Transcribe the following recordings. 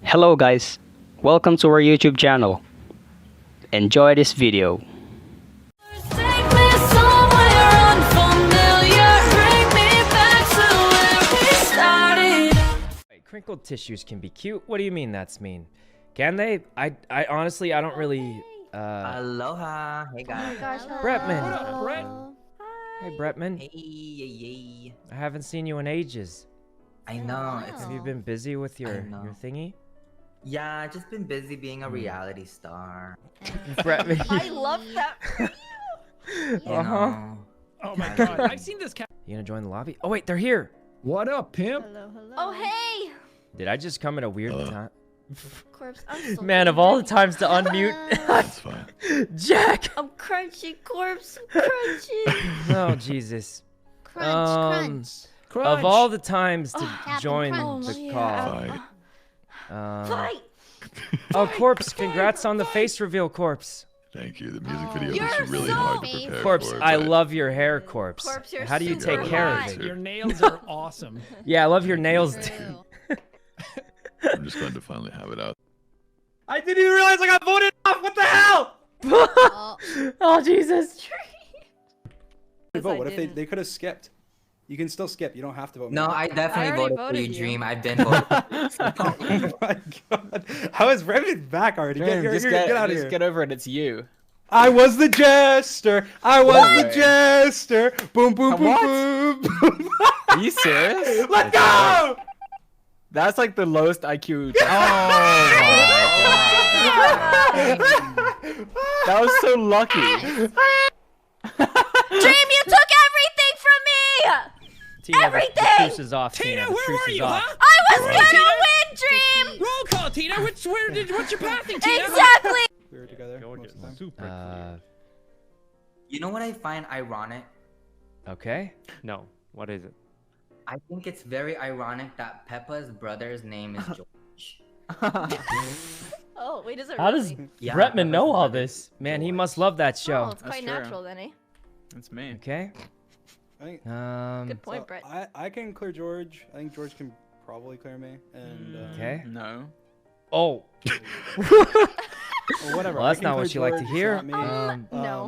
Hello guys, welcome to our YouTube channel. Enjoy this video. Take me somewhere unfamiliar, bring me back to where we started. Crinkled tissues can be cute. What do you mean that's mean? Can they? I honestly, I don't really. Aloha. Hey guys. Bretman. What up, Brett? Hey, Bretman. Hey. I haven't seen you in ages. I know. Have you been busy with your thingy? Yeah, I've just been busy being a reality star. Bretman. I love that. You know. Oh my god, I've seen this cat. You gonna join the lobby? Oh wait, they're here. What up, pimp? Hello, hello. Oh, hey! Did I just come at a weird time? Corpse, I'm so Man, of all the times to unmute, That's fine. Jack. I'm crunchy, corpse, crunchy. Oh Jesus. Crunch. Of all the times to Captain join Crunch. the Yeah. call. Fight. Fight! Oh, Corpse, congrats on the face reveal, Corpse. Thank you. The music video You're was really so hard to face. prepare Corpse, for. I but love your hair, Corpse. Corpse, you're How do you super take care of hot. it? Your nails are awesome. Yeah, I love your nails. True. I'm just glad to finally have it out. I didn't even realize I got voted off. What the hell? Oh, Oh, Jesus. Vote. What if they could have skipped? You can still skip. You don't have to vote. No, I definitely already voted for voted you, you. Dream. I've been voted for you. Oh my god! How is Bretman back already? Get out of here! Get over it. It's you. I was the jester. I was the jester. Boom, boom, boom, What? boom, boom. Are you serious? Let's go! That's like the lowest IQ. That was so lucky. Dream, you took everything from me! Tina, the Everything! truce is off, Tina. Tina, The where truce were is you, off. huh? I was gonna win, Dream! Roll call, Tina. What's your pathing, Tina? Exactly! We were together most of the time. You know what I find ironic? Okay. No. What is it? I think it's very ironic that Peppa's brother's name is George. oh, wait, is it How does really? Yeah, Bretman Peppa's know all brother this? is Man, he George. must love that Oh, show. it's quite true. natural then, eh? It's me. Okay. I think, Good point, so Brett. I can clear George. I think George can probably clear me. And Okay. No. Oh. well, whatever. Well, I that's can not clear what you like to George, hear. it's not me. No.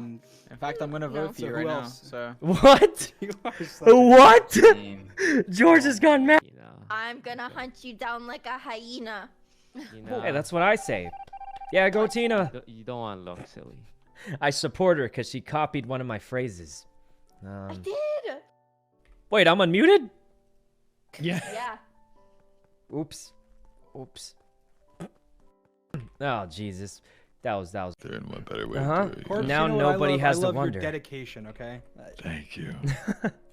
In fact, I'm gonna No. vote for So you who right now. else? So. What? You are such a- What? Name. George has gone mad. I'm gonna hunt you down like a hyena. Hey, that's what I say. Yeah, go Tina. You don't want to look silly. I support her because she copied one of my phrases. I did! Wait, I'm unmuted? Yeah. Yeah. Oops. Oops. Oh, Jesus. That was. There and what better way Uh-huh. to do it? Corpse, Now you know what I nobody love? has I to love wonder. Your dedication, okay? Thank you.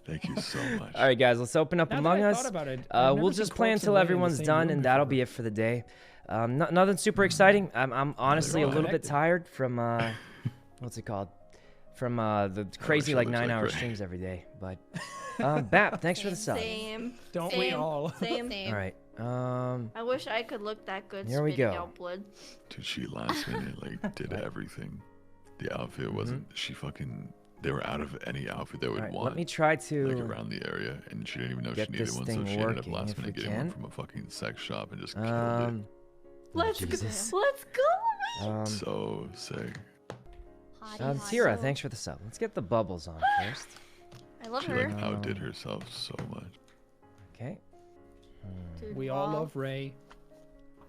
Thank you so much. All right, guys, let's open up Now that Among I Us. thought about it, I've We'll never just seen play Corpse until and Ray in the everyone's same done, room and that'll before. be it for the day. Nothing super exciting. I'm honestly a little bit connected. tired from what's it called? From the crazy it like looks like 9-hour Ray. streams every day. But Bap, thanks for the sub. Same. Don't we Same. all? Same. All right. I wish I could look that good Here we spitting go. out blood. Dude, she last minute like did everything. The outfit wasn't. She fucking. They were out of any outfit they would All right. want. Let me try like to. around the area, and she didn't even know get she needed this one, so thing she ended up working last if we minute getting can. one from a fucking sex shop and just killed Oh, Let's go. Jesus. Let's go. it. So sick. Tira, thanks for the sub. Let's get the bubbles on first. I love She her. like outdid herself so much. Okay. Dude, We all well, love Ray.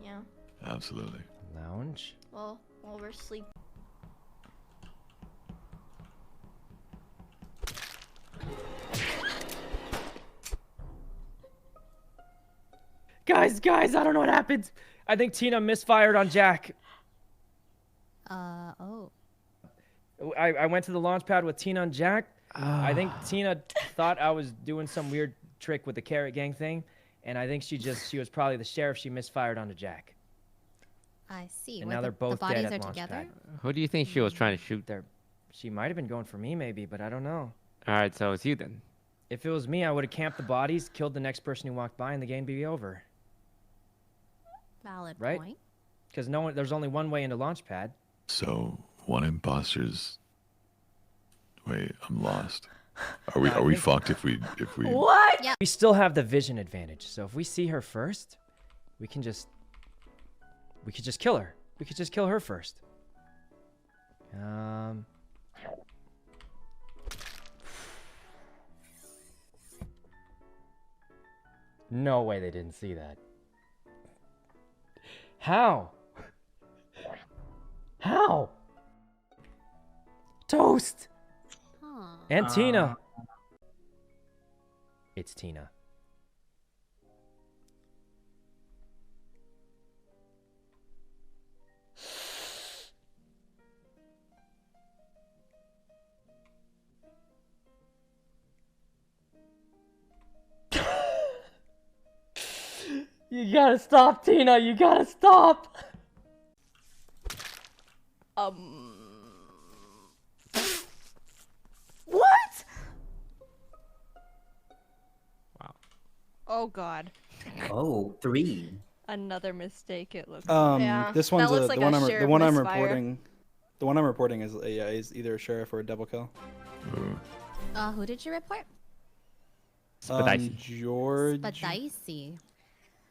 Yeah. Absolutely. Lounge. Well, while we're sleeping. Guys, I don't know what happened. I think Tina misfired on Jack. Oh. I went to the launch pad with Tina and Jack. I think Tina thought I was doing some weird trick with the Carrot Gang thing, and I think she was probably the sheriff. She misfired onto Jack. I see. And Where now they're both the dead bodies at are launch together? pad. Who do you think she was trying to shoot? She might have been going for me, maybe, but I don't know. All right, so it's you then. If it was me, I would have camped the bodies, killed the next person who walked by, and the game would be over. Valid Right? point. Because there's only one way into launch pad. So one imposter's. Wait, I'm lost. Are I we think- fucked if we What? Yeah. We still have the vision advantage, so if we see her first, we can just We could just kill her. We could just kill her first. No way they didn't see that. How? How? Toast! Huh. And Tina. It's Tina. You gotta stop, Tina. You gotta stop. What? Oh God. Oh, 3. Another mistake. It looks. Yeah, This that one's looks the like one a I'm sheer the one I'm misfire. reporting. The one I'm reporting is is either a sheriff or a double kill. Who did you report? Spadicy. George. Spadicy.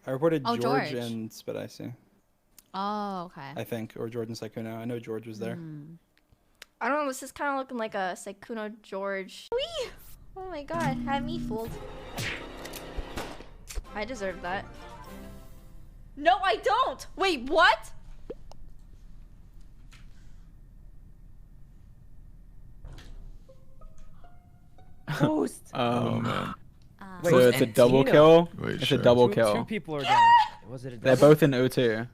I reported Oh, George George. and Spadicy, Oh, okay. I think, or George and Sykkuno. I know George was there. I don't know. This is kind of looking like a Sykkuno George. Whee! Oh my God, had me fooled. I deserve that. No, I don't. Wait, what? Toast. Oh man. Wait, So it's a and double Tina. kill. Wait, It's a sheriff. double Two kill. people are down. Was it a They're double? both in O2.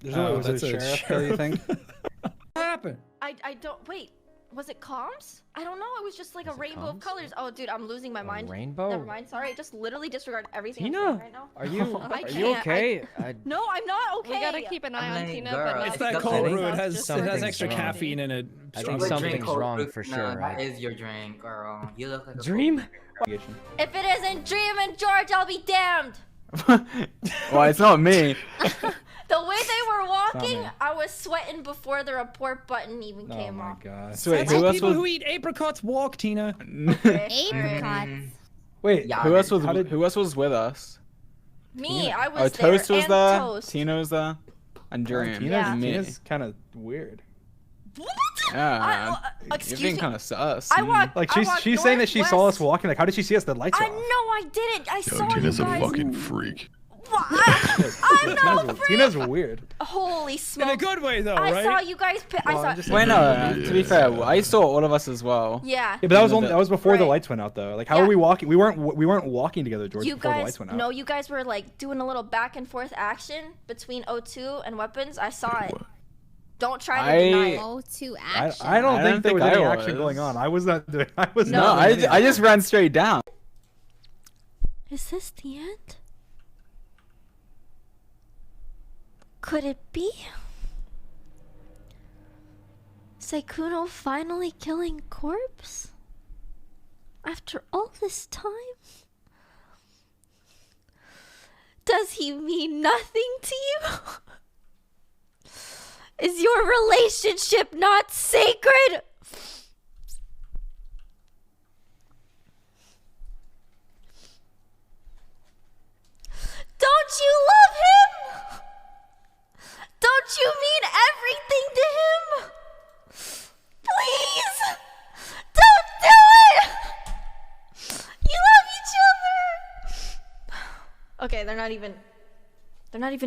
There's no way it was a that's a sheriff, though, you think? What happened? I don't. Wait, was it comms? I don't know. It was just like a Was it rainbow of comms? colors. Oh, dude, I'm losing my mind. Rainbow? Never mind. Sorry. Just literally disregard everything I'm Tina, saying right now. are you I are you can't, okay? No, I'm not okay. We gotta keep an eye on like, Tina, girl, but not it's It's that the cold I think brew. It has something's extra wrong. caffeine in it. I think Strong something's drink. wrong for No, sure, that right? is your drink, girl. You look like a Dream? If it isn't Dream and George, I'll be damned. Well, it's not me. The way they were walking, me. I was sweating before the report button even Oh came my off. god. So wait, That's who how else people was? who eat apricots walk, Tina. Apricots. Wait, Yeah. Who else was? How did- Who else was with us? Me, I was Oh, there. Toast was and there. Toast. Tina was there. And Dream. Tina's, Yeah. And me. Tina's kind of weird. What? Yeah. You're Excuse being me. kind of sus. I walked. Like I walked she's saying that she saw us northwest. walking. Like, how did she see us? The lights are I off. know I didn't. I Yo, saw Tina's you a guys. fucking freak. What? I'm no freak. Tina's weird. Holy In a smoke! good way, though, I right? saw you guys. I Well, saw. I'm just Wait, no. To be Yeah. fair, I saw all of us as well. Yeah. Yeah, but that was No, only, that was before the Right. lights went out, though. Like, how Yeah. are we walking? We weren't walking together, George, You before the guys, lights went out. no, you guys were like doing a little back and forth action between O2 and weapons. I saw it. What? Don't try to deny it. Go to I, action. I don't I think don't there was think any I action was. going on. I was not doing. I was No. No, not. doing I just ran straight down. Is this the end? Could it be? Sykkuno finally killing Corpse? After all this time? Does he mean nothing to you? Is your relationship not sacred? Don't you love him? Don't you mean everything to him? Please, don't do it. You love each other. Okay, they're not even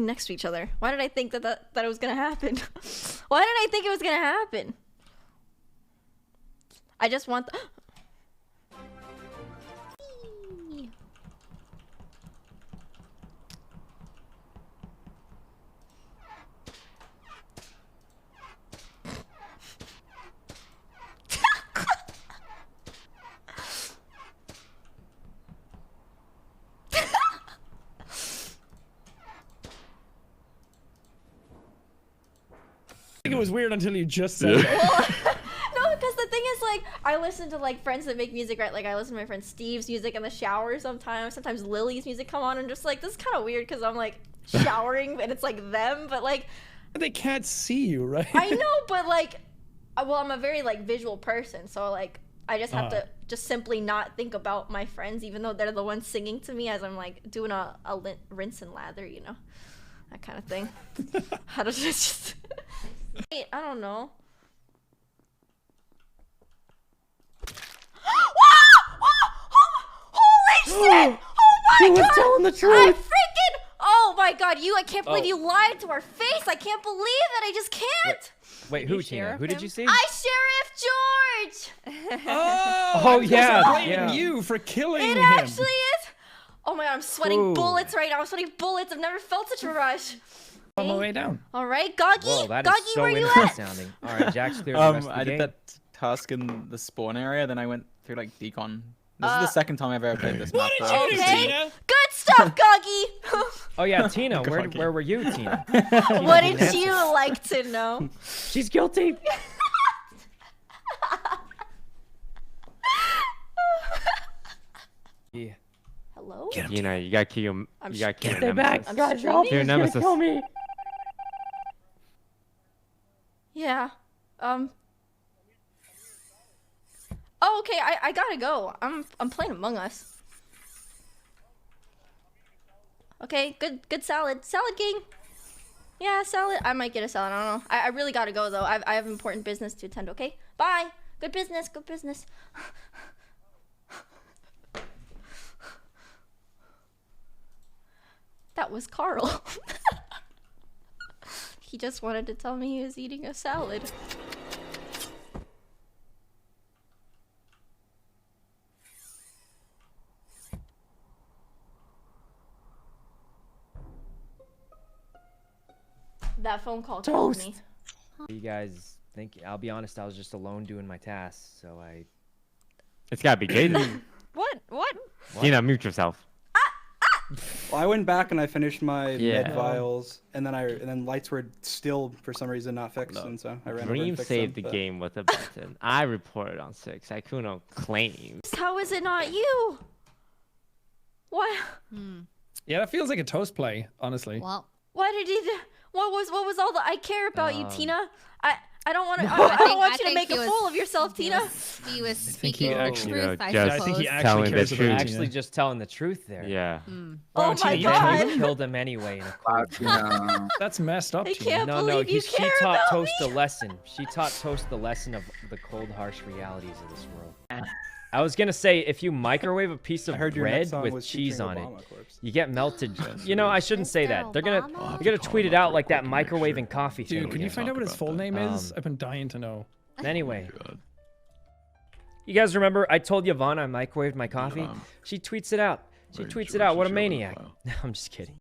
next to each other. Why did I think that it was gonna happen? Why did I think it was gonna happen? I just want. I think it was weird until you just said Yeah. that. No, because the thing is, like, I listen to like friends that make music, right? Like, I listen to my friend Steve's music in the shower sometimes. Sometimes Lily's music come on, and just like, this is kind of weird because I'm like showering and it's like them, but like, They can't see you, right? I know, but like, well, I'm a very like visual person, so like, I just have to just simply not think about my friends, even though they're the ones singing to me as I'm like doing a rinse and lather, you know. that kind of thing. How does it just? Wait, I don't know. Holy shit! Oh my god! telling the I truth. freaking! Oh my god! I can't believe you lied to our face. I can't believe it. I just can't. Wait, who, Tina? Who did you see? Sheriff George. Oh, yeah, blaming yeah. you for killing It him. actually is. Oh my god! I'm sweating Ooh. bullets right now. I'm sweating bullets. I've never felt such a rush. On my way down. All right, Gogy. Whoa, that is Gogy, so where you innocent at? sounding. All right, Jack's cleared the rest of the I game. did that task in the spawn area, then I went through like decon. This is the second time I've ever played this map. What though. did you do, Okay. Tina? Good stuff, Gogy. Oh yeah, Tina. Gogy. Where were you, Tina? Wouldn't you like to know? She's guilty. Yeah. Hello? Tina, you gotta kill your. I'm You gotta kill your Stay back, nemesis. guys. Help me. Your He's gonna nemesis. kill me. Yeah. Oh, okay. I gotta go. I'm playing Among Us. Okay. Good salad. Salad gang. Yeah, salad. I might get a salad. I don't know. I really gotta go though. I have important business to attend. Okay. Bye. Good business. Good business. That was Carl. He just wanted to tell me he was eating a salad. That phone call killed me. You guys think? I'll be honest. I was just alone doing my tasks, so I. It's gotta be Jaden. What? What? Tina, mute yourself. Well, I went back and I finished my Yeah. med vials, and then lights were still for some reason not fixed, and so I ran over Dream and fixed saved them, the but- game with a button. I reported on 6. Sykkuno claims. How is it not you? What? Yeah, that feels like a toast play, honestly. Well, Why did he? What was all the I care about you, Tina? I don't want to. I I think- don't want I you to think make he a was- fool of yourself, he Tina. he was think he speaking actually- truth, I just- I think he suppose. actually telling the cares about truth. Tina. Actually, just telling the truth there. Yeah. Oh my Tina, god. You killed him anyway. In a cold That's messed up, I Tina. can't No, believe you she care taught about Toast me. a lesson. She taught Toast the lesson of the cold, harsh realities of this world. I was gonna say, if you microwave a piece of I heard your next bread song with was cheese featuring on it, Obama corpse. you get melted. You know, I shouldn't say that. They're Obama? gonna tweet it out like that microwaving coffee thing. Dude, can you again. find out what his Talk full about name is? Um, I've been dying to know. Anyway, God. you guys remember I told Yvonne I microwaved my coffee? Yeah. She tweets it out. She Very tweets it out. What a George maniac. Orwell. No, I'm just kidding.